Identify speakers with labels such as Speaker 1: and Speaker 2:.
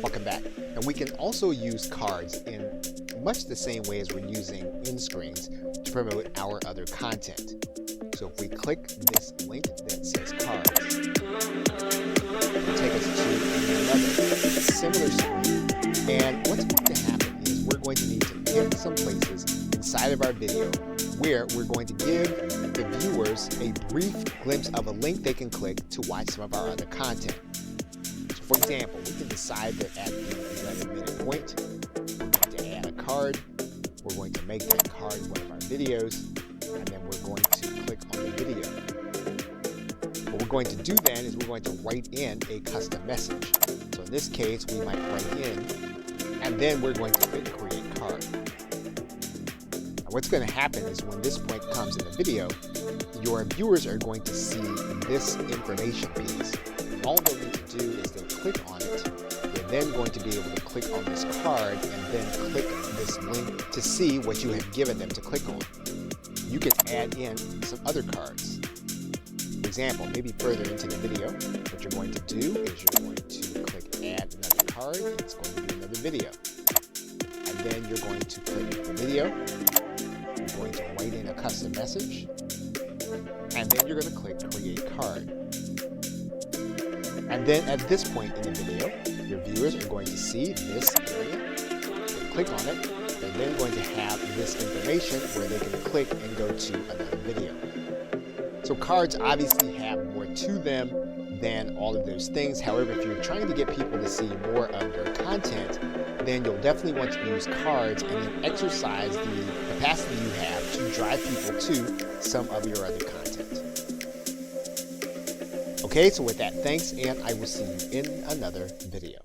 Speaker 1: Welcome back. And we can also use cards in much the same way as we're using end screens to promote our other content. So if we click this link that says cards, it'll take us to another similar screen. And what's going to happen is we're going to need to get some places inside of our video where we're going to give the viewers a brief glimpse of a link they can click to watch some of our other content. So for example, we can decide that at the 11-minute point, we're going to add a card. We're going to make that card one of our videos, and then we're going to click on the video. What we're going to do then is we're going to write in a custom message. So in this case, we might write in, and then we're going to click create card. Now, what's going to happen is when this point comes in the video, your viewers are going to see this information piece. All they'll need to do is they'll click on it. They're then going to be able to click on this card and then click this link to see what you have given them to click on. You can add in some other cards. For example, maybe further into the video, what you're going to do is you're going to click add another card, and it's going to be another video. And then you're going to click the video, you're going to write in a custom message, and then you're going to click create card. And then at this point in the video, your viewers are going to see this area, they click on it, they're then going to have this information where they can click and go to another video. So cards obviously have more to them than all of those things. However, if you're trying to get people to see more of your content, then you'll definitely want to use cards and then exercise the capacity you have to drive people to some of your other content. Okay, so with that, thanks, and I will see you in another video.